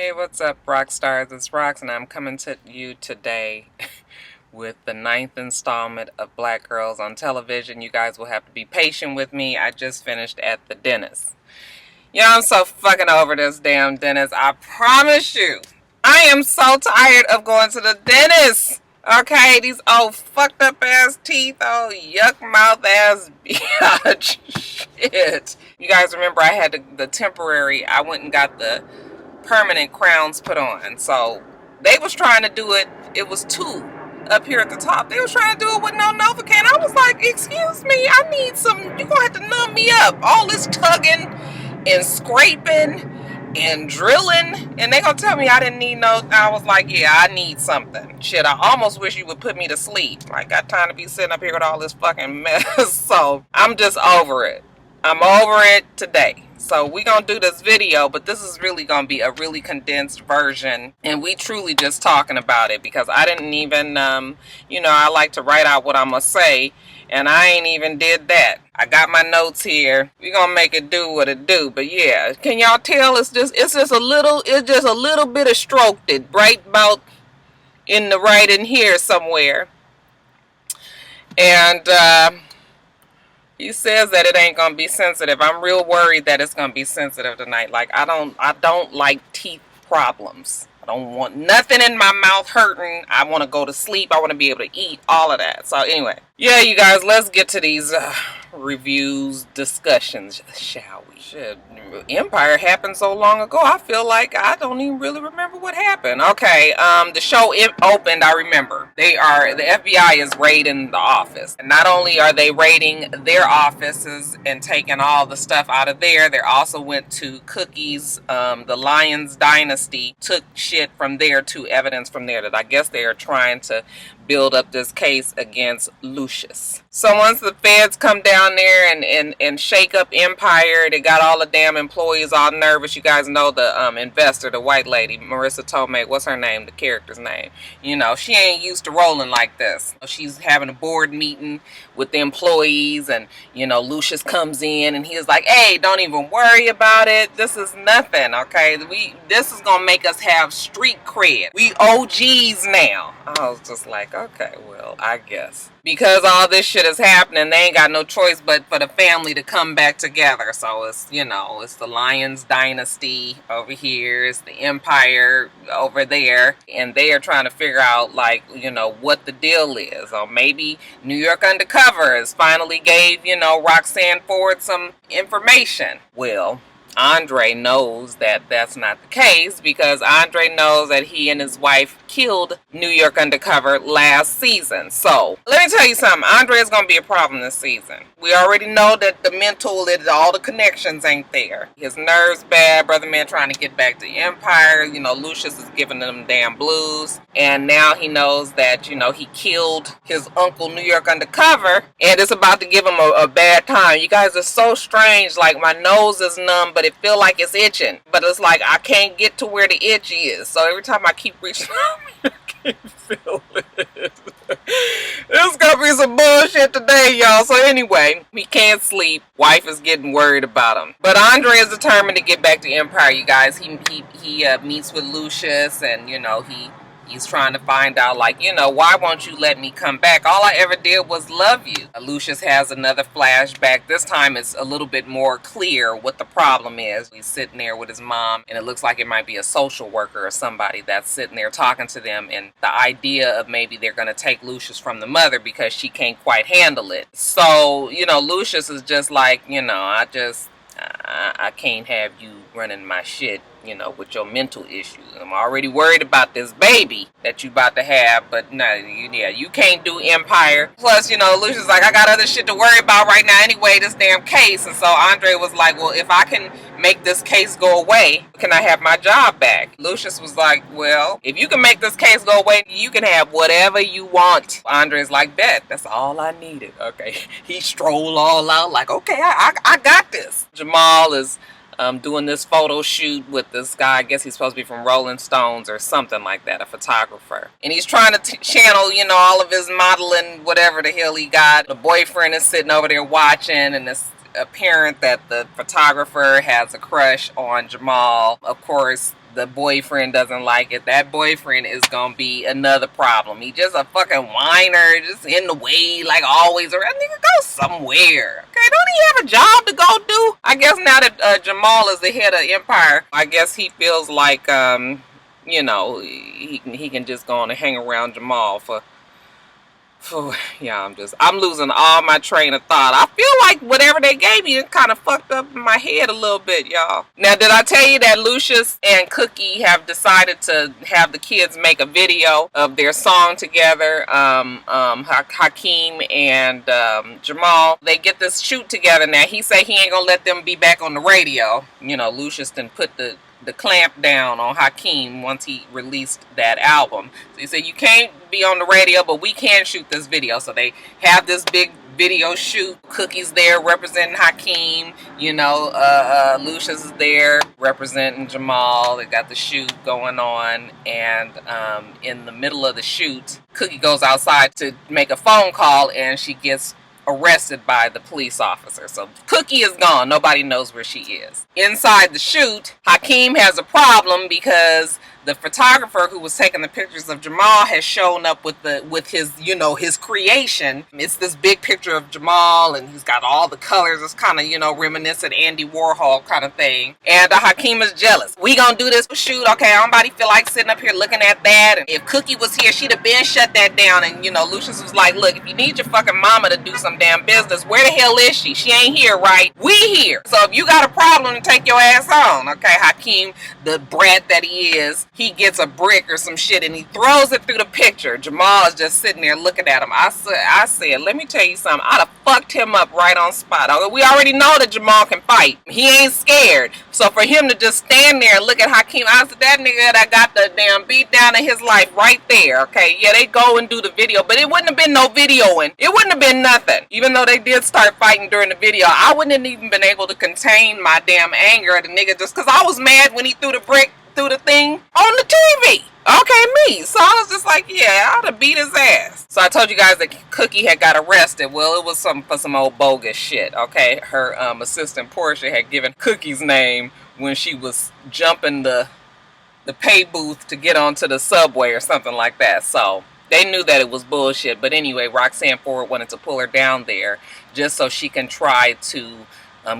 Hey, what's up, Roxstars? It's Rox, and I'm coming to you today with the 9th installment of Black Girls on Television. You guys will have to be patient with me. I just finished at the dentist. I'm so fucking over this damn dentist. I promise you. I am so tired of going to the dentist. Okay, these old fucked up ass teeth, oh yuck mouth ass bitch. Shit. You guys remember I had the temporary, I went and got the permanent crowns put on. So they was trying to do it. It was two up here at the top. They was trying to do it with no Novocaine. I was like, excuse me, I need some. You're gonna have to numb me up. All this tugging and scraping and drilling, and they gonna tell me I didn't need no. I was like, yeah, I need something. Shit, I almost wish you would put me to sleep. I got time to be sitting up here with all this fucking mess. So I'm just over it. I'm over it today. So we gonna do this video, but this is really gonna be a really condensed version, and we truly just talking about it because I didn't even I like to write out what I'm gonna say, and I ain't even did that. I got my notes here. We gonna make it do what it do. But yeah, can y'all tell it's just a little bit of stroked it right about in the right in here somewhere. And he says that it ain't gonna be sensitive. I'm real worried that it's gonna be sensitive tonight. Like I don't like teeth problems. I don't want nothing in my mouth hurting. I want to go to sleep. I want to be able to eat, all of that. So anyway, yeah, you guys, let's get to these reviews, discussions, shall we? Shit, Empire happened so long ago, I feel like I don't even really remember what happened. Okay, the show opened, I remember. The FBI is raiding the office. And not only are they raiding their offices and taking all the stuff out of there, they also went to Cookie's, the Lyons dynasty, took shit from there to evidence from there that I guess they are trying to build up this case against Lucius. So once the feds come down there and shake up Empire, they got all the damn employees all nervous. You guys know the investor, the white lady, Marissa Tomei, what's her name, the character's name. She ain't used to rolling like this. She's having a board meeting with the employees, and Lucius comes in and he's like, hey, don't even worry about it. This is nothing, okay? This is gonna make us have street cred. We OGs now. I was just like, okay, well, I guess. Because all this shit is happening, they ain't got no choice but for the family to come back together. So it's, it's the Lyons dynasty over here, it's the Empire over there, and they are trying to figure out, like, what the deal is. Or maybe New York Undercover has finally gave, Roxanne Ford some information. Well, Andre knows that that's not the case because Andre knows that he and his wife killed New York Undercover last season. So let me tell you something. Andre is going to be a problem this season. We already know that the mental, all the connections ain't there. His nerves bad. Brother man trying to get back to the Empire. Lucius is giving them damn blues. And now he knows that, he killed his uncle New York Undercover. And it's about to give him a bad time. You guys are so strange. Like, my nose is numb, but it feel like it's itching. But it's like I can't get to where the itch is. So every time I keep reaching I can't feel it. It's gonna be some bullshit today, y'all. So anyway, he can't sleep. Wife is getting worried about him. But Andre is determined to get back to Empire, you guys. He meets with Lucius, and he's trying to find out, like, why won't you let me come back? All I ever did was love you. Lucius has another flashback. This time it's a little bit more clear what the problem is. He's sitting there with his mom, and it looks like it might be a social worker or somebody that's sitting there talking to them, and the idea of maybe they're going to take Lucius from the mother because she can't quite handle it. So, Lucius is just like, I can't have you running my shit, with your mental issues. I'm already worried about this baby that you about to have, but no, you can't do Empire. Plus, Lucius like, I got other shit to worry about right now anyway, this damn case. And so Andre was like, well, if I can make this case go away, can I have my job back? Lucius was like, well, if you can make this case go away, you can have whatever you want. Andre's like, bet, that's all I needed. Okay, he strolled all out like, okay, I got this. Jamal is doing this photo shoot with this guy. I guess he's supposed to be from Rolling Stones or something like that, a photographer. And he's trying to channel, all of his modeling, whatever the hell he got. The boyfriend is sitting over there watching, and it's apparent that the photographer has a crush on Jamal. Of course, the boyfriend doesn't like it, that boyfriend is gonna be another problem. He just a fucking whiner, just in the way, like always. Or that nigga go somewhere. Okay, don't he have a job to go do? I guess now that Jamal is the head of Empire, I guess he feels like you know, he can just go on and hang around Jamal for. Yeah, I'm losing all my train of thought. I feel like whatever they gave me, it kind of fucked up in my head a little bit, y'all. Now, did I tell you that Lucius and Cookie have decided to have the kids make a video of their song together? Hakeem and Jamal, they get this shoot together now. He say he ain't gonna let them be back on the radio. You know, Lucius done put the clamp down on Hakeem once he released that album. So he said, you can't be on the radio, but we can shoot this video. So they have this big video shoot. Cookie's there representing Hakeem. You know, Lucius is there representing Jamal. They got the shoot going on. And in the middle of the shoot, Cookie goes outside to make a phone call, and she gets arrested by the police officer. So Cookie is gone. Nobody knows where she is. Inside the shoot, Hakeem has a problem because the photographer who was taking the pictures of Jamal has shown up with his, you know, his creation. It's this big picture of Jamal, and he's got all the colors. It's kind of, you know, reminiscent Andy Warhol kind of thing. And Hakeem is jealous. We gonna do this shoot. Okay, nobody feel like sitting up here looking at that. And if Cookie was here, she'd have been shut that down. And, you know, Lucius was like, look, if you need your fucking mama to do some damn business, where the hell is she? She ain't here, right? We here. So if you got a problem, then take your ass on. Okay, Hakeem, the brat that he is, he gets a brick or some shit and he throws it through the picture. Jamal is just sitting there looking at him. I said, let me tell you something. I'd have fucked him up right on spot. We already know that Jamal can fight. He ain't scared. So for him to just stand there and look at Hakeem, I said, that nigga that got the damn beat down in his life right there. Okay, yeah, they go and do the video, but it wouldn't have been no videoing. It wouldn't have been nothing. Even though they did start fighting during the video, I wouldn't have even been able to contain my damn anger at the nigga just because I was mad when he threw the brick through the thing on the TV. Okay, me. So I was just like, yeah, I'd have beat his ass. So I told you guys that Cookie had got arrested. Well, it was for some old bogus shit. Okay, her assistant Portia had given Cookie's name when she was jumping the pay booth to get onto the subway or something like that. So they knew that it was bullshit. But anyway, Roxanne Ford wanted to pull her down there just so she can try to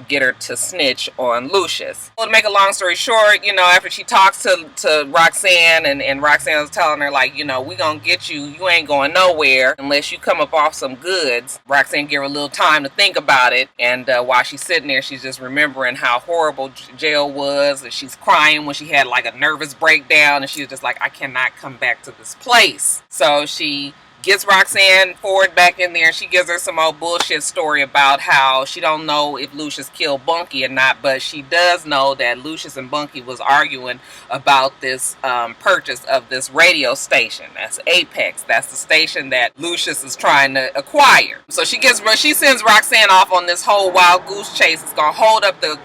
get her to snitch on Lucius. Well, to make a long story short, you know, after she talks to Roxanne and Roxanne was telling her, like, you know, we gonna get you, you ain't going nowhere unless you come up off some goods. Roxanne gave her a little time to think about it, and while she's sitting there, she's just remembering how horrible jail was, and she's crying when she had like a nervous breakdown, and she was just like, I cannot come back to this place. So she gets Roxanne Ford back in there, and she gives her some old bullshit story about how she don't know if Lucius killed Bunky or not, but she does know that Lucius and Bunky was arguing about this purchase of this radio station. That's Apex. That's the station that Lucius is trying to acquire. So she sends Roxanne off on this whole wild goose chase. It's gonna hold up the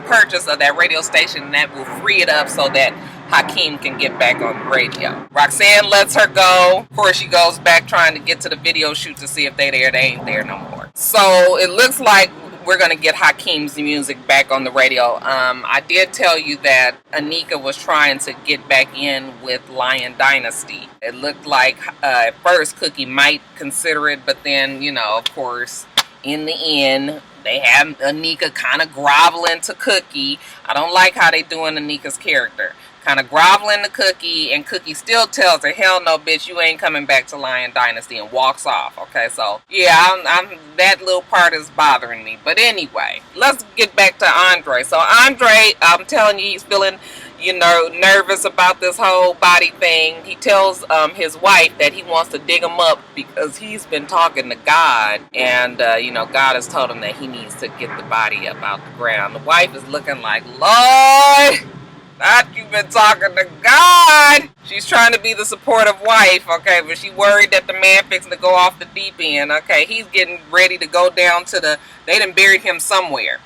purchase of that radio station, and that will free it up so that Hakeem can get back on the radio. Roxanne lets her go. Of course, she goes back trying to get to the video shoot to see if they there. They ain't there no more. So it looks like we're going to get Hakeem's music back on the radio. I did tell you that Anika was trying to get back in with Lion Dynasty. It looked like at first Cookie might consider it, but then, you know, of course, in the end, they have Anika kind of groveling to Cookie. I don't like how they doing Anika's character. Kind of groveling to Cookie, and Cookie still tells her, hell no, bitch, you ain't coming back to Lion Dynasty, and walks off. Okay, so yeah, I'm that little part is bothering me. But anyway, let's get back to Andre. So Andre, I'm telling you, he's feeling, you know, nervous about this whole body thing. He tells his wife that he wants to dig him up because he's been talking to God, and you know, God has told him that he needs to get the body up out the ground. The wife is looking like, Lord, not you've been talking to God. She's trying to be the supportive wife, okay, but she worried that the man fixing to go off the deep end, okay. He's getting ready to go down to they done buried him somewhere.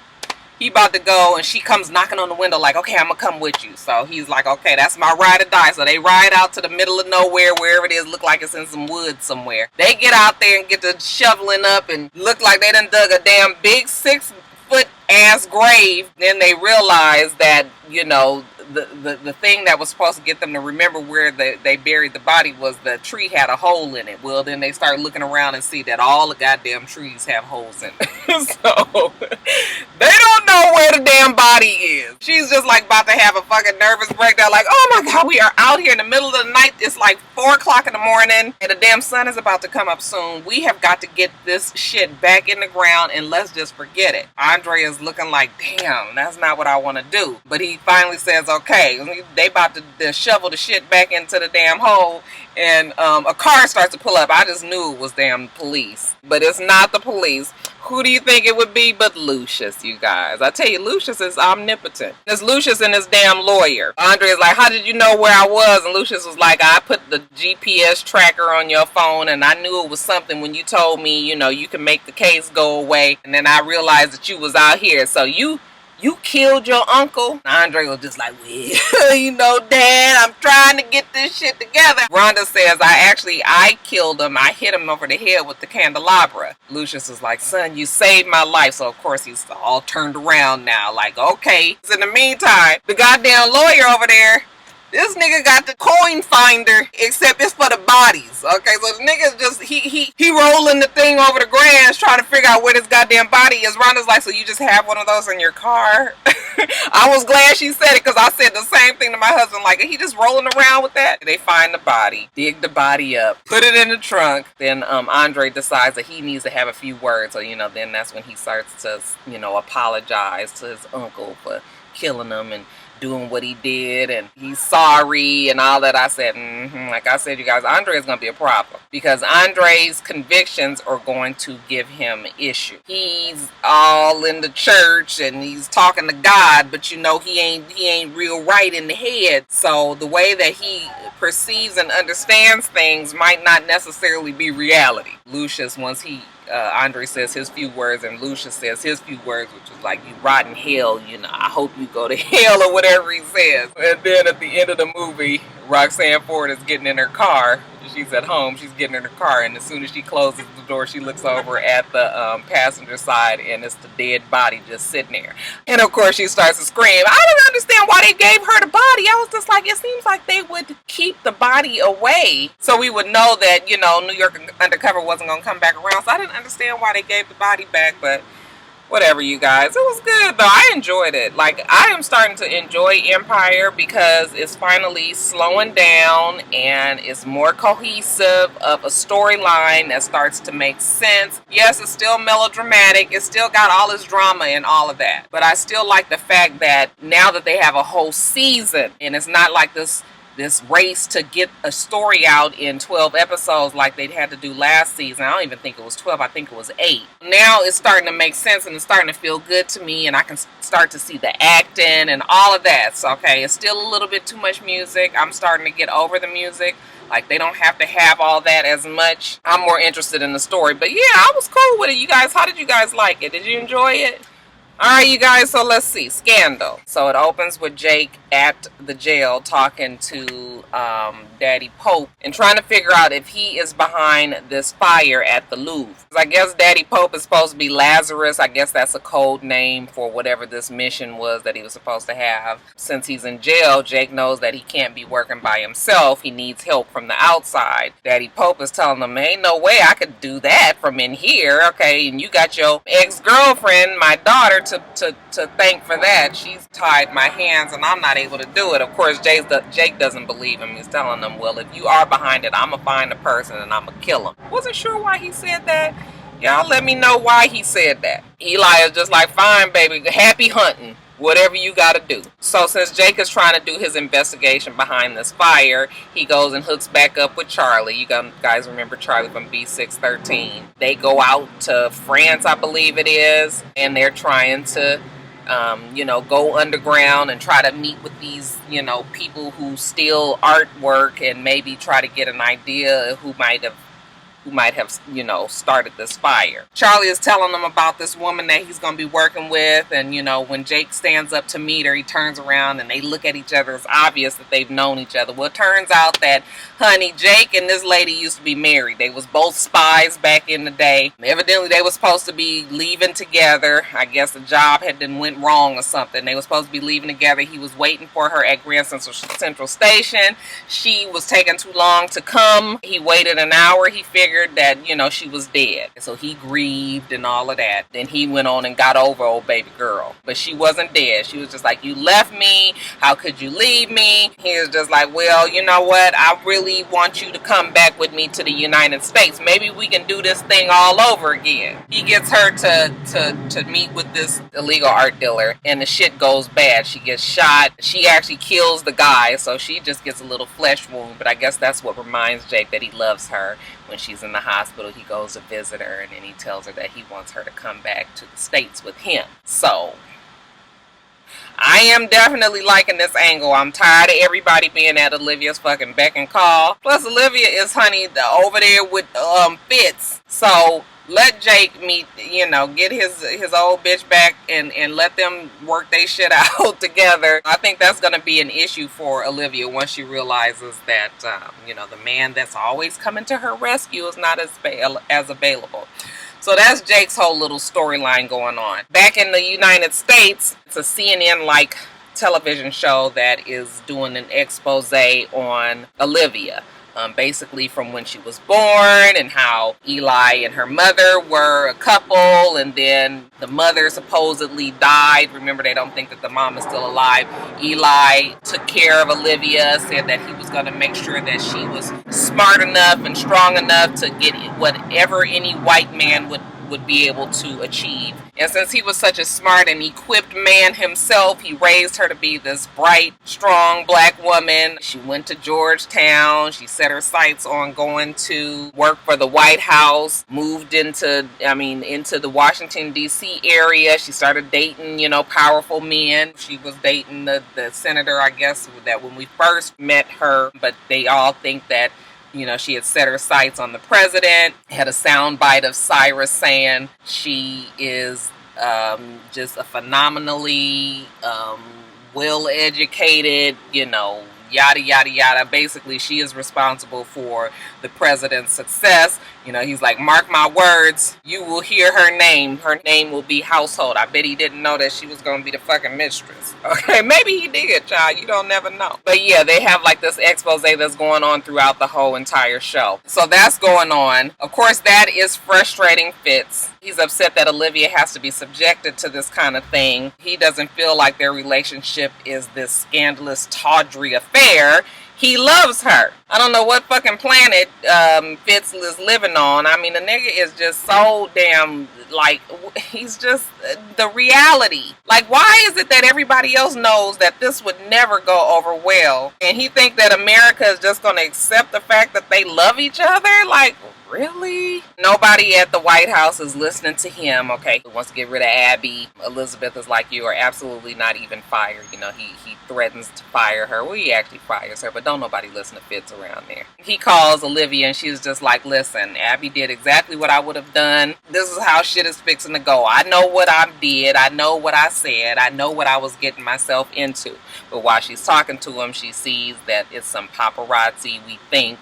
He about to go, and she comes knocking on the window like, okay, I'm gonna come with you. So he's like, okay, that's my ride or die. So they ride out to the middle of nowhere, wherever it is, look like it's in some woods somewhere. They get out there and get to shoveling up and look like they done dug a damn big 6-foot ass grave. Then they realize that, you know, the thing that was supposed to get them to remember where they buried the body was the tree had a hole in it. Well, then they start looking around and see that all the goddamn trees have holes in it. So they don't know where the damn body is. She's just like about to have a fucking nervous breakdown, like, oh my god, we are out here in the middle of the night. It's like 4 o'clock in the morning and the damn sun is about to come up soon. We have got to get this shit back in the ground and let's just forget it. Andre is looking like, damn, that's not what I want to do. But he finally says, okay. They about to shovel the shit back into the damn hole, and a car starts to pull up. I just knew it was damn police, but it's not the police. Who do you think it would be but Lucius, you guys? I tell you, Lucius is omnipotent. It's Lucius and his damn lawyer. Andre is like, how did you know where I was? And Lucius was like, I put the GPS tracker on your phone and I knew it was something when you told me, you know, you can make the case go away. And then I realized that you was out here. So you killed your uncle? Andre was just like, well, you know, Dad, I'm trying to get this shit together. Rhonda says, I killed him. I hit him over the head with the candelabra. Lucius is like, son, you saved my life. So, of course, he's all turned around now. Like, okay. So in the meantime, the goddamn lawyer over there, this nigga got the coin finder, except it's for the bodies. Okay, so the nigga's just, he rolling the thing over the grounds trying to figure out where this goddamn body is. Rhonda's like, so you just have one of those in your car? I was glad she said it because I said the same thing to my husband. Like, he just rolling around with that? They find the body, dig the body up, put it in the trunk. Then Andre decides that he needs to have a few words. So, you know, then that's when he starts to, you know, apologize to his uncle for killing him and doing what he did, and he's sorry and all that. I said, like I said, you guys, Andre is going to be a problem because Andre's convictions are going to give him issue. He's all in the church and he's talking to God, but you know he ain't real right in the head. So the way that he perceives and understands things might not necessarily be reality. Lucius, once Andre says his few words and Lucius says his few words, which is like, you rotten hell, you know, I hope you go to hell, or whatever he says. And then at the end of the movie, Roxanne Ford is getting in her car. She's at home, she's getting in her car, and as soon as she closes the door, she looks over at the passenger side, and it's the dead body just sitting there. And of course, she starts to scream. I don't understand why they gave her the body. I was just like, it seems like they would keep the body away so we would know that, you know, New York Undercover wasn't going to come back around. So I didn't understand why they gave the body back, but whatever, you guys. It was good, though. I enjoyed it. Like, I am starting to enjoy Empire because it's finally slowing down and it's more cohesive of a storyline that starts to make sense. Yes, it's still melodramatic. It's still got all this drama and all of that. But I still like the fact that now that they have a whole season and it's not like this race to get a story out in 12 episodes like they had to do last season. I don't even think it was 12. I think it was 8. Now it's starting to make sense and it's starting to feel good to me, and I can start to see the acting and all of that. So, okay, it's still a little bit too much music. I'm starting to get over the music. Like, they don't have to have all that as much. I'm more interested in the story. But yeah, I was cool with it, you guys. How did you guys like it? Did you enjoy it? Alright, you guys, so let's see. Scandal. So it opens with Jake at the jail talking to Daddy Pope and trying to figure out if he is behind this fire at the Louvre. I guess Daddy Pope is supposed to be Lazarus. I guess that's a code name for whatever this mission was that he was supposed to have. Since he's in jail, Jake knows that he can't be working by himself. He needs help from the outside. Daddy Pope is telling him, ain't no way I could do that from in here. Okay, and you got your ex-girlfriend, my daughter, to thank for that. She's tied my hands and I'm not able to do it. Of course, Jake doesn't believe him. He's telling them, well, if you are behind it, I'm going to find the person and I'm going to kill him. Wasn't sure why he said that. Y'all let me know why he said that. Eli is just like, fine, baby, happy hunting. Whatever you gotta do. So since Jake is trying to do his investigation behind this fire, he goes and hooks back up with Charlie. You guys remember Charlie from B613. They go out to France, I believe it is, and they're trying to go underground and try to meet with these, people who steal artwork and maybe try to get an idea of who who might have, you know, started this fire. Charlie is telling them about this woman that he's going to be working with, and, you know, when Jake stands up to meet her, he turns around and they look at each other. It's obvious that they've known each other. Well, it turns out that, honey, Jake and this lady used to be married. They was both spies back in the day. Evidently, they were supposed to be leaving together. I guess the job had been went wrong or something. They were supposed to be leaving together. He was waiting for her at Grand Central Station. She was taking too long to come. He waited an hour. He figured that, you know, she was dead. So he grieved and all of that. Then he went on and got over old baby girl. But she wasn't dead. She was just like, you left me. How could you leave me? He was just like, well, you know what? I really want you to come back with me to the United States. Maybe we can do this thing all over again. He gets her to meet with this illegal art dealer, and the shit goes bad. She gets shot. She actually kills the guy, so she just gets a little flesh wound. But I guess that's what reminds Jake that he loves her. When she's in the hospital, he goes to visit her, and then he tells her that he wants her to come back to the States with him. So I am definitely liking this angle. I'm tired of everybody being at Olivia's fucking beck and call. Plus, Olivia is, honey, over there with Fitz. So let Jake meet, you know, get his old bitch back and let them work their shit out together. I think that's going to be an issue for Olivia once she realizes that, you know, the man that's always coming to her rescue is not as available. So that's Jake's whole little storyline going on. Back in the United States, it's a CNN-like television show that is doing an expose on Olivia. Basically from when she was born and how Eli and her mother were a couple, and then the mother supposedly died. Remember, they don't think that the mom is still alive. Eli took care of Olivia, said that he was going to make sure that she was smart enough and strong enough to get whatever any white man would be able to achieve. And since he was such a smart and equipped man himself, he raised her to be this bright, strong black woman. She went to Georgetown. She set her sights on going to work for the White House, moved into the Washington, D.C. area. She started dating, you know, powerful men. She was dating the senator, I guess, that when we first met her, but they all think that, you know, she had set her sights on the president. Had a soundbite of Cyrus saying she is just a phenomenally well-educated, you know, yada, yada, yada. Basically, she is responsible for the president's success. You know, he's like, mark my words, you will hear her name. Her name will be household. I bet he didn't know that she was going to be the fucking mistress. Okay, maybe he did, child. You don't never know. But yeah, they have like this expose that's going on throughout the whole entire show. So that's going on. Of course, that is frustrating Fitz. He's upset that Olivia has to be subjected to this kind of thing. He doesn't feel like their relationship is this scandalous, tawdry affair. He loves her. I don't know what fucking planet Fitz is living on. I mean, the nigga is just so damn, like, he's just the reality. Like, why is it that everybody else knows that this would never go over well, and he think that America is just going to accept the fact that they love each other? Like, really? Nobody at the White House is listening to him. Okay, he wants to get rid of Abby. Elizabeth is like, you are absolutely not even fired. You know, he threatens to fire her. Well, he actually fires her, but don't nobody listen to Fitz around there. He calls Olivia, and she's just like, listen, Abby did exactly what I would have done. This is how shit is fixing to go. I know what I did. I know what I said. I know what I was getting myself into. But while she's talking to him, she sees that it's some paparazzi, we think,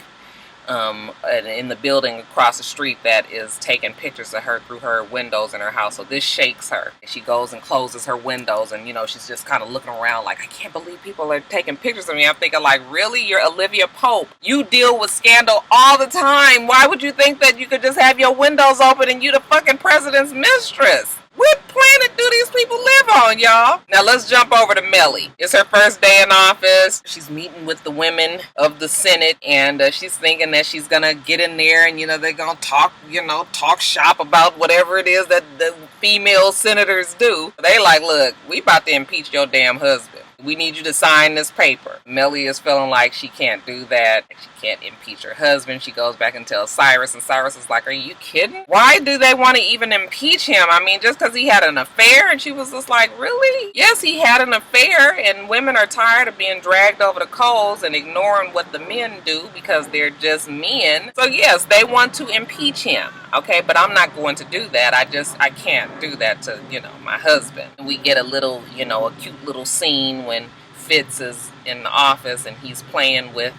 in the building across the street that is taking pictures of her through her windows in her house. So this shakes her. She goes and closes her windows, and, you know, she's just kind of looking around like, I can't believe people are taking pictures of me. I'm thinking, like, really? You're Olivia Pope. You deal with scandal all the time. Why would you think that you could just have your windows open and you the fucking president's mistress? What planet do these people live on, y'all? Now let's jump over to Melly. It's her first day in office. She's meeting with the women of the Senate, and she's thinking that she's gonna get in there and, you know, they're gonna talk shop about whatever it is that the female senators do. They like, look, we about to impeach your damn husband. we need you to sign this paper. Mellie is feeling like she can't do that. She can't impeach her husband. She goes back and tells Cyrus, and Cyrus is like, are you kidding? Why do they want to even impeach him? I mean, just because he had an affair? And she was just like, really? Yes, he had an affair, and women are tired of being dragged over the coals and ignoring what the men do because they're just men. So yes, they want to impeach him. Okay, but I'm not going to do that. I can't do that to, my husband. We get a little, a cute little scene when Fitz is in the office and he's playing with,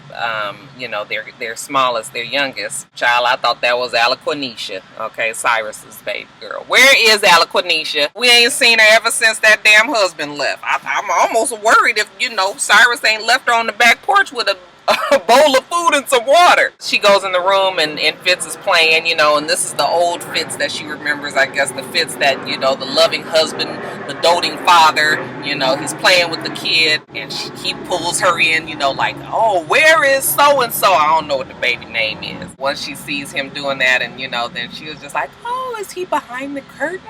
their smallest, their youngest child. I thought that was Alaquanisha. Okay, Cyrus's baby girl. Where is Alaquanisha? We ain't seen her ever since that damn husband left. I'm almost worried if, Cyrus ain't left her on the back porch with a bowl of food and some water. She goes in the room and Fitz is playing, and this is the old Fitz that she remembers, I guess, the Fitz that, the loving husband, the doting father, he's playing with the kid and he pulls her in, like, oh, where is so-and-so? I don't know what the baby name is. Once she sees him doing that and, then she was just like, oh, is he behind the curtain?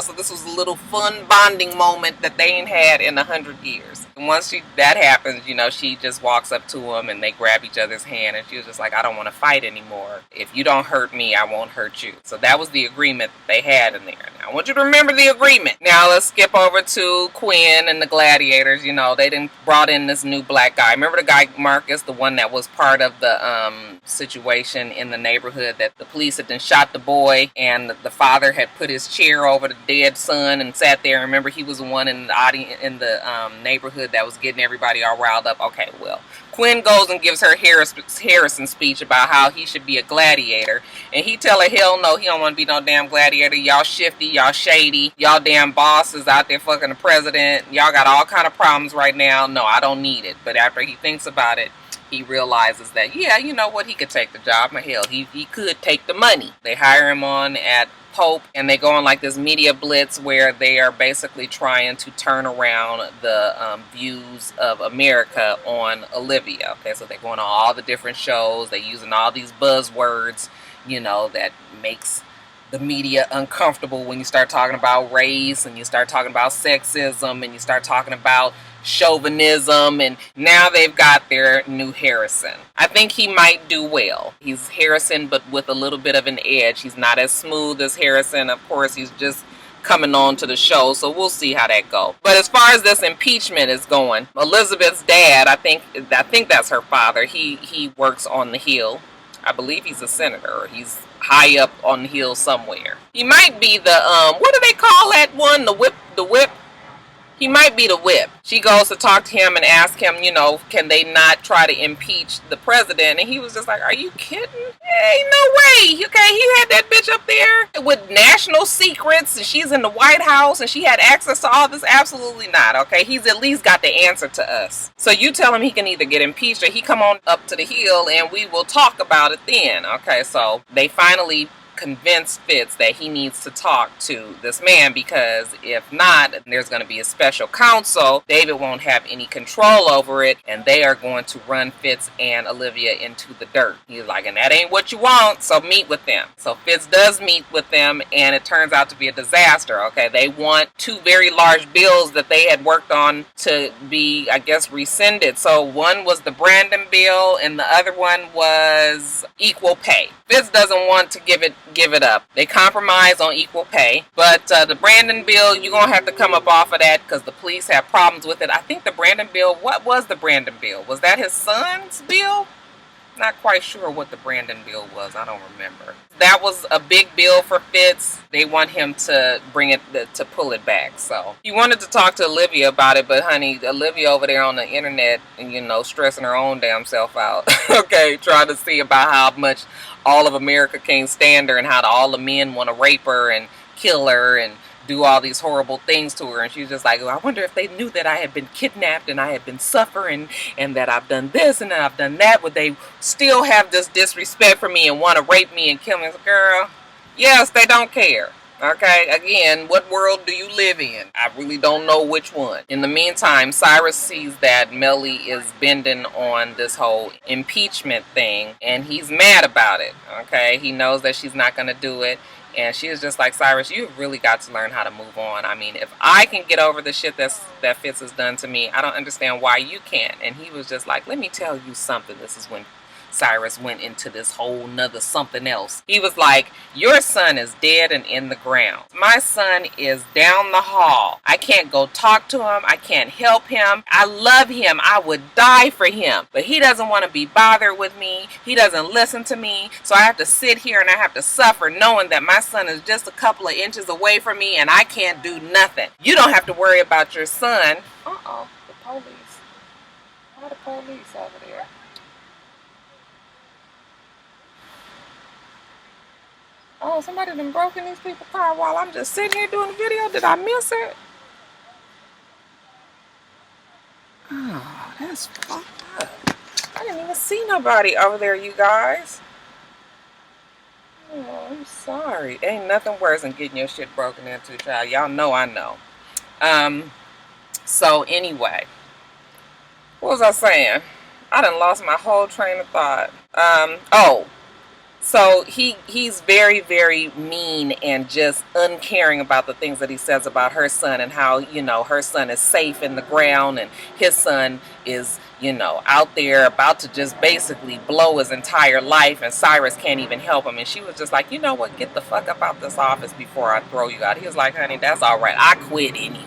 So this was a little fun bonding moment that they ain't had in 100 years. And once that happens, she just walks up to him and they grab each other's hand and she was just like, I don't want to fight anymore. If you don't hurt me, I won't hurt you. So that was the agreement that they had in there. Now I want you to remember the agreement. Now let's skip over to Quinn and the gladiators. They done brought in this new black guy. Remember the guy Marcus, the one that was part of the situation in the neighborhood that the police had then shot the boy and the father had put his chair over the dead son and sat there. Remember, he was the one in the audience in the neighborhood that was getting everybody all riled up. Okay, well, Quinn goes and gives her Harrison speech about how he should be a gladiator, and he tell her hell no, he don't want to be no damn gladiator. Y'all shifty, y'all shady, y'all damn bosses out there fucking the president. Y'all got all kind of problems right now. No, I don't need it. But after he thinks about it, he realizes that, yeah, you know what, he could take the job. Hell, he could take the money. They hire him on at Pope, and they go on like this media blitz where they are basically trying to turn around the views of America on Olivia. Okay, so they're going on all the different shows. They're using all these buzzwords, that makes the media uncomfortable when you start talking about race and you start talking about sexism and you start talking about chauvinism, and now they've got their new Harrison. I think he might do well. He's Harrison, but with a little bit of an edge. He's not as smooth as Harrison. Of course, he's just coming on to the show, so we'll see how that goes. But as far as this impeachment is going, Elizabeth's dad, I think that's her father. He works on the Hill. I believe he's a senator, or he's high up on the Hill somewhere. He might be the what do they call that one? The whip. He might be the whip. She goes to talk to him and ask him, can they not try to impeach the president? And he was just like, are you kidding? Hey, no way. Okay, he had that bitch up there with national secrets and she's in the White House and she had access to all this. Absolutely not. Okay, he's at least got the answer to us. So you tell him he can either get impeached or he come on up to the Hill and we will talk about it then. Okay, so they finally convince Fitz that he needs to talk to this man, because if not, there's going to be a special counsel. David won't have any control over it, and they are going to run Fitz and Olivia into the dirt. He's like, and that ain't what you want, so meet with them. So Fitz does meet with them, and it turns out to be a disaster. Okay, they want two very large bills that they had worked on to be, I guess, rescinded. So one was the Brandon bill, and the other one was equal pay. Fitz doesn't want to give it up. They compromise on equal pay, but the Brandon bill, you're gonna have to come up off of that because the police have problems with it. I think the Brandon bill, what was the Brandon bill? Was that his son's bill? Not quite sure what the Brandon bill was. I don't remember. That was a big bill for Fitz. They want him to bring it, to pull it back. So he wanted to talk to Olivia about it, but honey, Olivia over there on the internet, stressing her own damn self out. Okay, trying to see about how much all of America can't stand her and how all the men want to rape her and kill her and do all these horrible things to her. And she's just like, I wonder if they knew that I had been kidnapped and I had been suffering and that I've done this and that I've done that, would they still have this disrespect for me and want to rape me and kill me? Girl, yes, they don't care. Okay, again, what world do you live in? I really don't know which one. In the meantime, Cyrus sees that Mellie is bending on this whole impeachment thing, and he's mad about it. Okay, he knows that she's not going to do it. And she was just like, Cyrus, you've really got to learn how to move on. I mean, if I can get over the shit that Fitz has done to me, I don't understand why you can't. And he was just like, let me tell you something. This is when Cyrus went into this whole nother something else. He was like, your son is dead and in the ground. My son is down the hall. I can't go talk to him. I can't help him. I love him. I would die for him. But he doesn't want to be bothered with me. He doesn't listen to me. So I have to sit here and I have to suffer knowing that my son is just a couple of inches away from me and I can't do nothing. You don't have to worry about your son. Uh-oh, the police. Why are the police over there? Oh, somebody done broken these people's car while I'm just sitting here doing the video. Did I miss it? Oh, that's fucked up. I didn't even see nobody over there, you guys. Oh, I'm sorry. Ain't nothing worse than getting your shit broken into, child. Y'all know I know. So anyway, what was I saying? I done lost my whole train of thought. So he's very, very mean and just uncaring about the things that he says about her son and how, you know, her son is safe in the ground and his son is, you know, out there about to just basically blow his entire life and Cyrus can't even help him. And she was just like, you know what, get the fuck up out this office before I throw you out. He was like, honey, that's all right. I quit anyway.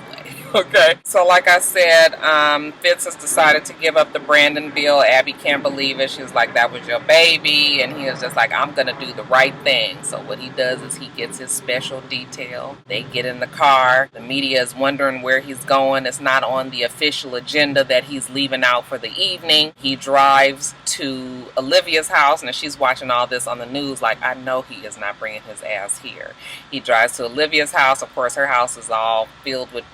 Okay. So like I said, Fitz has decided to give up the Brandon bill. Abby can't believe it. She was like, that was your baby. And he was just like, I'm going to do the right thing. So what he does is he gets his special detail. They get in the car. The media is wondering where he's going. It's not on the official agenda that he's leaving out for the evening. He drives to Olivia's house and she's watching all this on the news like, I know he is not bringing his ass here. He drives to Olivia's house. Of course, her house is all filled with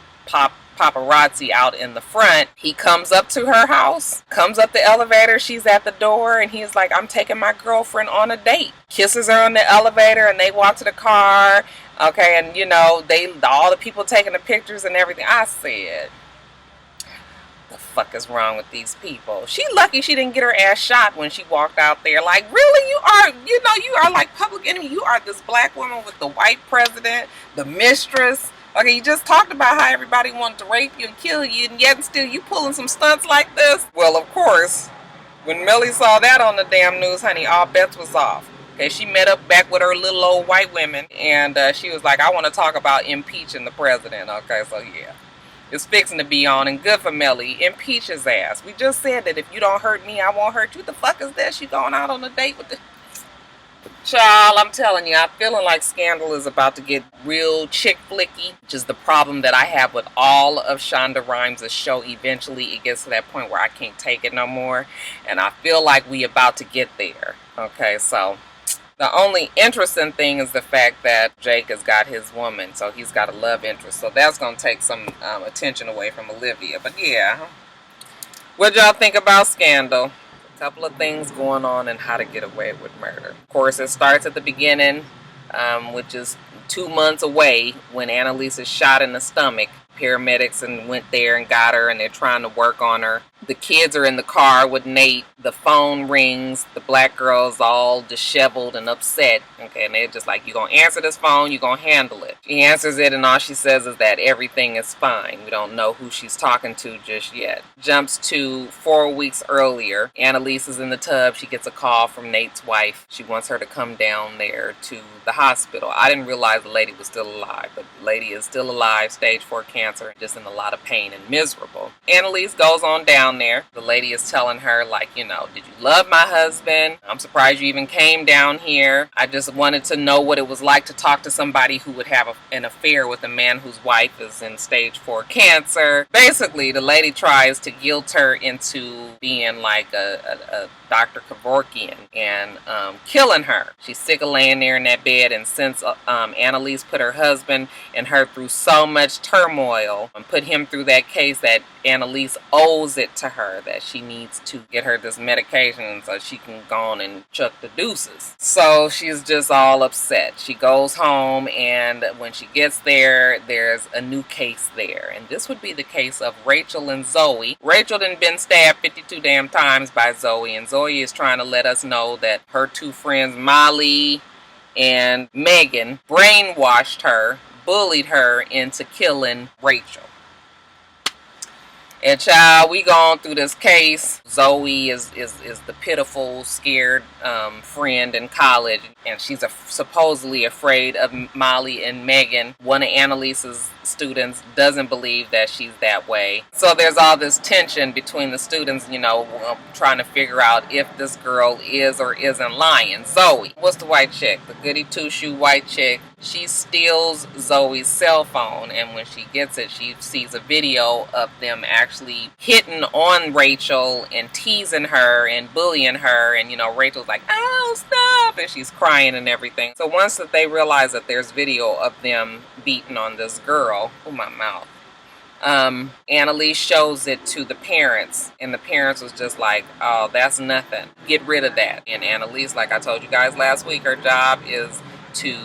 paparazzi out in the front. He comes up to her house, comes up the elevator, she's at the door, and he's like, I'm taking my girlfriend on a date. Kisses her on the elevator, and they walk to the car. Okay, and you know, all the people taking the pictures and everything. I said, the fuck is wrong with these people? She lucky she didn't get her ass shot when she walked out there. Like, really? You are like public enemy. You are this black woman with the white president, the mistress. Okay, you just talked about how everybody wanted to rape you and kill you, and yet still you pulling some stunts like this? Well, of course, when Millie saw that on the damn news, honey, all bets was off. Okay, she met up back with her little old white women, and she was like, I want to talk about impeaching the president. Okay, so yeah, it's fixing to be on, and good for Millie. Impeach his ass. We just said that if you don't hurt me, I won't hurt you. The fuck is this? You going out on a date with the... Child, I'm telling you, I'm feeling like Scandal is about to get real chick flicky, which is the problem that I have with all of Shonda Rhimes' show. Eventually, it gets to that point where I can't take it no more, and I feel like we about to get there. Okay, so the only interesting thing is the fact that Jake has got his woman, so he's got a love interest, so that's going to take some attention away from Olivia. But yeah, what y'all think about Scandal? Couple of things going on and how to get away with murder. Of course, it starts at the beginning, which is 2 months away when Annalise is shot in the stomach. Paramedics and went there and got her, and they're trying to work on her. The kids are in the car with Nate. The phone rings. The black girl's all disheveled and upset. Okay, and they're just like, you gonna answer this phone, you gonna handle it. She answers it, and all she says is that everything is fine. We don't know who she's talking to just yet. Jumps to 4 weeks earlier. Annalise is in the tub. She gets a call from Nate's wife. She wants her to come down there to the hospital. I didn't realize the lady was still alive, but the lady is still alive, stage 4 cancer, just in a lot of pain and miserable. Annalise goes on down there. The lady is telling her, like, you know, did you love my husband? I'm surprised you even came down here. I just wanted to know what it was like to talk to somebody who would have an affair with a man whose wife is in stage 4 cancer. Basically, the lady tries to guilt her into being like a Dr. Kevorkian and killing her. She's sick of laying there in that bed, and since Annalise put her husband and her through so much turmoil and put him through that case, that Annalise owes it to her that she needs to get her this medication so she can go on and chuck the deuces. So she's just all upset. She goes home, and when she gets there, there's a new case there, and this would be the case of Rachel and Zoe. Rachel done been stabbed 52 damn times by Zoe, and Zoe is trying to let us know that her two friends, Molly and Megan brainwashed her, bullied her into killing Rachel. And child, we gone through this case. Zoe is the pitiful, scared friend in college, and she's supposedly afraid of Molly and Megan. One of Annalise's students doesn't believe that she's that way. So there's all this tension between the students, you know, trying to figure out if this girl is or isn't lying. Zoe, what's the white chick? The goody two-shoe white chick. She steals Zoe's cell phone, and when she gets it, she sees a video of them actually hitting on Rachel and teasing her and bullying her, and, you know, Rachel's like, oh, stop, and she's crying and everything. So once that they realize that there's video of them beating on this girl, oh, my mouth, Annalise shows it to the parents, and the parents was just like, oh, that's nothing, get rid of that. And Annalise, like I told you guys last week, her job is to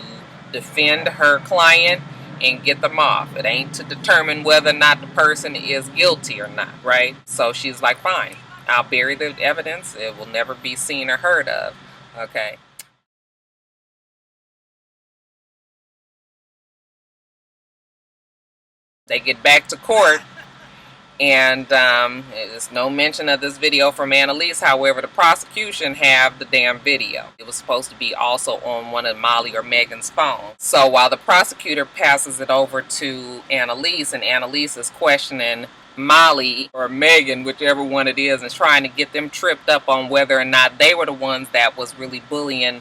defend her client and get them off. It ain't to determine whether or not the person is guilty or not, right? So she's like, fine, I'll bury the evidence. It will never be seen or heard of. Okay. They get back to court, and there's no mention of this video from Annalise. However, the prosecution have the damn video. It was supposed to be also on one of Molly or Megan's phones. So while the prosecutor passes it over to Annalise, and Annalise is questioning Molly or Megan, whichever one it is, and trying to get them tripped up on whether or not they were the ones that was really bullying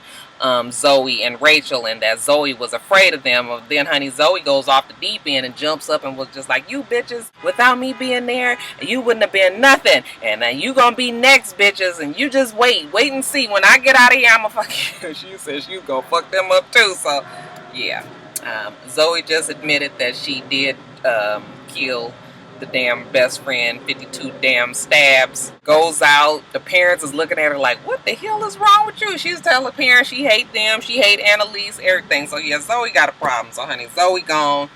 Zoe and Rachel, and that Zoe was afraid of them. Then, honey, Zoe goes off the deep end and jumps up and was just like, you bitches, without me being there, you wouldn't have been nothing, and you gonna be next, bitches, and you just wait and see. When I get out of here, I'm gonna fuck you. She says she's gonna fuck them up too. So yeah, Zoe just admitted that she did kill the damn best friend, 52 damn stabs. Goes out, the parents is looking at her like, what the hell is wrong with you? She's telling the parents she hate them, she hate Annalise, everything. So yeah, Zoe got a problem. So honey, Zoe gone,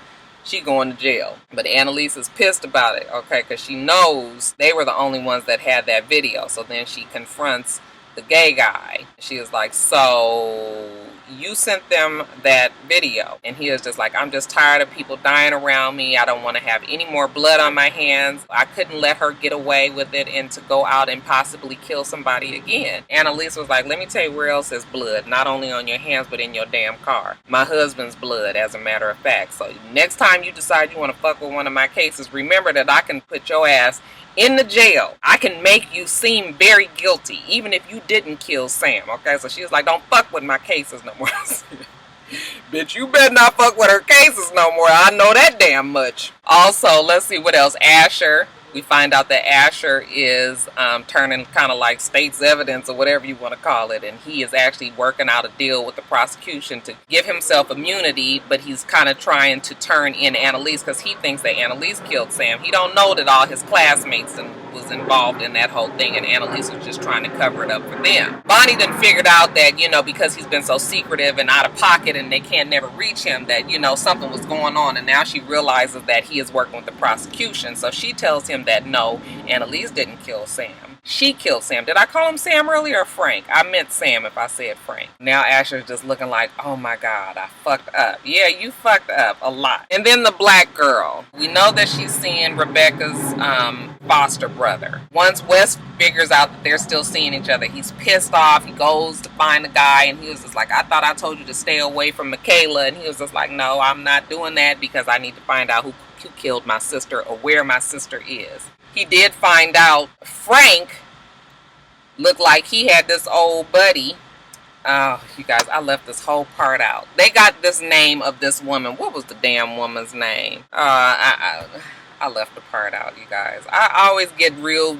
she going to jail. But Annalise is pissed about it, okay, because she knows they were the only ones that had that video. So then she confronts the gay guy. She is like, so you sent them that video? And he is just like, I'm just tired of people dying around me. I don't want to have any more blood on my hands. I couldn't let her get away with it and to go out and possibly kill somebody again. Annalise was like, let me tell you where else is blood. Not only on your hands, but in your damn car. My husband's blood, as a matter of fact. So next time you decide you want to fuck with one of my cases, remember that I can put your ass in the jail. I can make you seem very guilty, even if you didn't kill Sam, okay? So she was like, don't fuck with my cases no more. Bitch, you better not fuck with her cases no more. I know that damn much. Also, let's see what else. Asher. We find out that Asher is turning kind of like state's evidence or whatever you want to call it, and he is actually working out a deal with the prosecution to give himself immunity, but he's kind of trying to turn in Annalise because he thinks that Annalise killed Sam. He don't know that all his classmates was involved in that whole thing, and Annalise was just trying to cover it up for them. Bonnie then figured out that, you know, because he's been so secretive and out of pocket and they can't never reach him, that, you know, something was going on, and now she realizes that he is working with the prosecution. So she tells him that no, Annalise didn't kill Sam. She killed Sam. Did I call him Sam earlier or Frank? I meant Sam if I said Frank. Now Asher's just looking like, oh my God, I fucked up. Yeah, you fucked up a lot. And then the black girl. We know that she's seeing Rebecca's foster brother. Once Wes figures out that they're still seeing each other, he's pissed off. He goes to find the guy, and he was just like, I thought I told you to stay away from Michaela. And he was just like, no, I'm not doing that because I need to find out who killed my sister or where my sister is. He did find out Frank looked like he had this old buddy. Oh, you guys, I left this whole part out. They got this name of this woman. What was the damn woman's name? I left the part out, you guys. I always get real.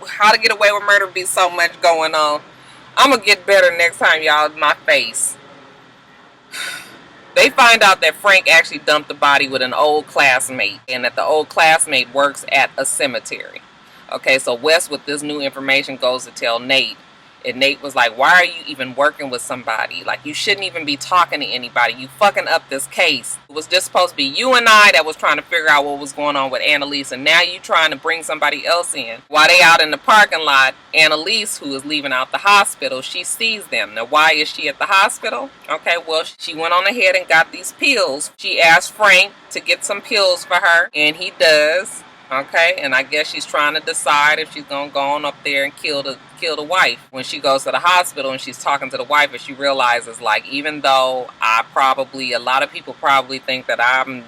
How to Get Away with Murder be so much going on. I'm going to get better next time, y'all. My face. They find out that Frank actually dumped the body with an old classmate, and that the old classmate works at a cemetery. Okay, so Wes, with this new information, goes to tell Nate, And Nate was like, why are you even working with somebody? Like, you shouldn't even be talking to anybody. You fucking up this case. It was just supposed to be you and I that was trying to figure out what was going on with Annalise, and now you trying to bring somebody else in. While they out in the parking lot, Annalise, who is leaving out the hospital, she sees them. Now, why is she at the hospital? Okay, well, she went on ahead and got these pills. She asked Frank to get some pills for her, and he does. Okay, and I guess she's trying to decide if she's gonna go on up there and kill the wife. When she goes to the hospital and she's talking to the wife, and she realizes, like, even though a lot of people probably think that I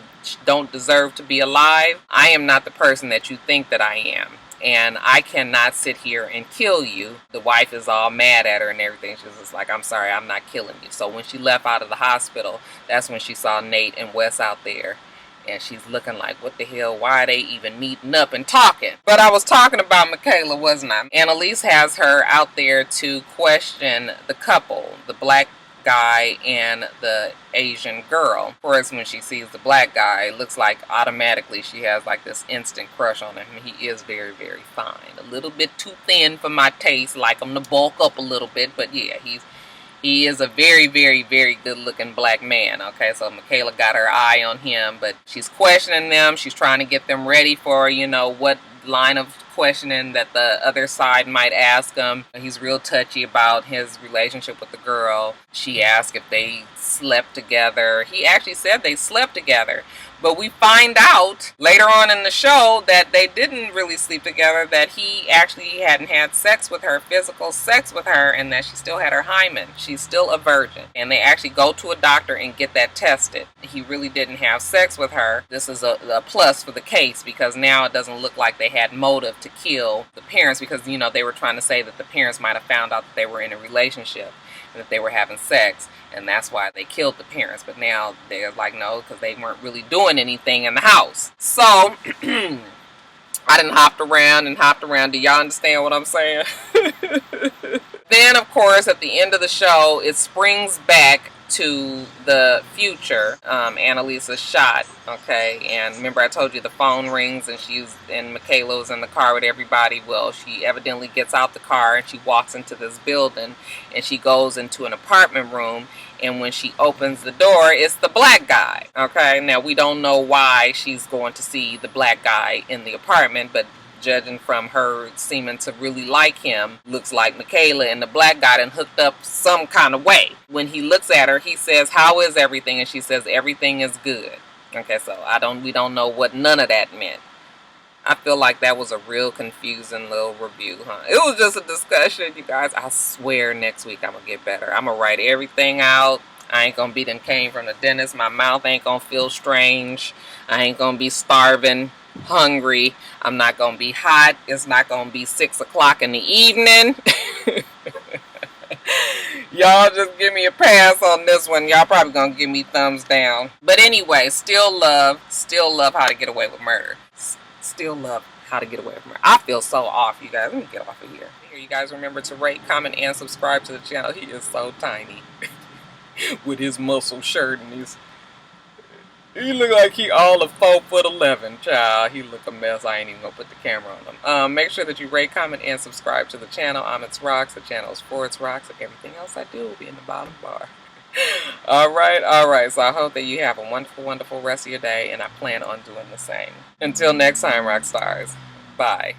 don't deserve to be alive, I am not the person that you think that I am. And I cannot sit here and kill you. The wife is all mad at her and everything. She's just like, I'm sorry, I'm not killing you. So when she left out of the hospital, that's when she saw Nate and Wes out there. And she's looking like, what the hell? Why are they even meeting up and talking? But I was talking about Michaela, wasn't I? Annalise has her out there to question the couple, the black guy and the Asian girl. Of course, when she sees the black guy, it looks like automatically she has like this instant crush on him. He is very, very fine. A little bit too thin for my taste. Like him to bulk up a little bit. But yeah, he is a very, very, very good-looking black man, okay? So Michaela got her eye on him, but she's questioning them. She's trying to get them ready for, what line of questioning that the other side might ask him. He's real touchy about his relationship with the girl. She asked if they slept together. He actually said they slept together. But we find out later on in the show that they didn't really sleep together, that he actually hadn't had sex with her, physical sex with her, and that she still had her hymen. She's still a virgin. And they actually go to a doctor and get that tested. He really didn't have sex with her. This is a plus for the case, because now it doesn't look like they had motive to kill the parents, because, they were trying to say that the parents might have found out that they were in a relationship and that they were having sex. And that's why they killed the parents. But now they're like, no, because they weren't really doing anything in the house. So, I done hopped around. Do y'all understand what I'm saying? Then, of course, at the end of the show, it springs back to the future. Annalise's shot, okay? And remember I told you the phone rings and Michaela was in the car with everybody. Well, she evidently gets out the car and she walks into this building and she goes into an apartment room. And when she opens the door, it's the black guy, okay? Now, we don't know why she's going to see the black guy in the apartment, but judging from her seeming to really like him, looks like Michaela and the black guy done hooked up some kind of way. When he looks at her, he says, how is everything? And she says, everything is good. Okay, so we don't know what none of that meant. I feel like that was a real confusing little review, huh? It was just a discussion, you guys. I swear next week I'm going to get better. I'm going to write everything out. I ain't going to be done came from the dentist. My mouth ain't going to feel strange. I ain't going to be starving, hungry. I'm not going to be hot. It's not going to be 6 o'clock in the evening. Y'all just give me a pass on this one. Y'all probably going to give me thumbs down. But anyway, still love How to Get Away with Murder. Still love How to Get Away with Murder. I feel so off, you guys. Let me get off of here. You guys remember to rate, comment, and subscribe to the channel. He is so tiny. With his muscle shirt and he look like he all of 4'11", child. He look a mess. I ain't even gonna put the camera on him. Make sure that you rate, comment, and subscribe to the channel. I'm itsrox. The channel is for itsrox. Everything else I do will be in the bottom bar. Alright. So I hope that you have a wonderful, wonderful rest of your day, and I plan on doing the same. Until next time, Roxstars. Bye.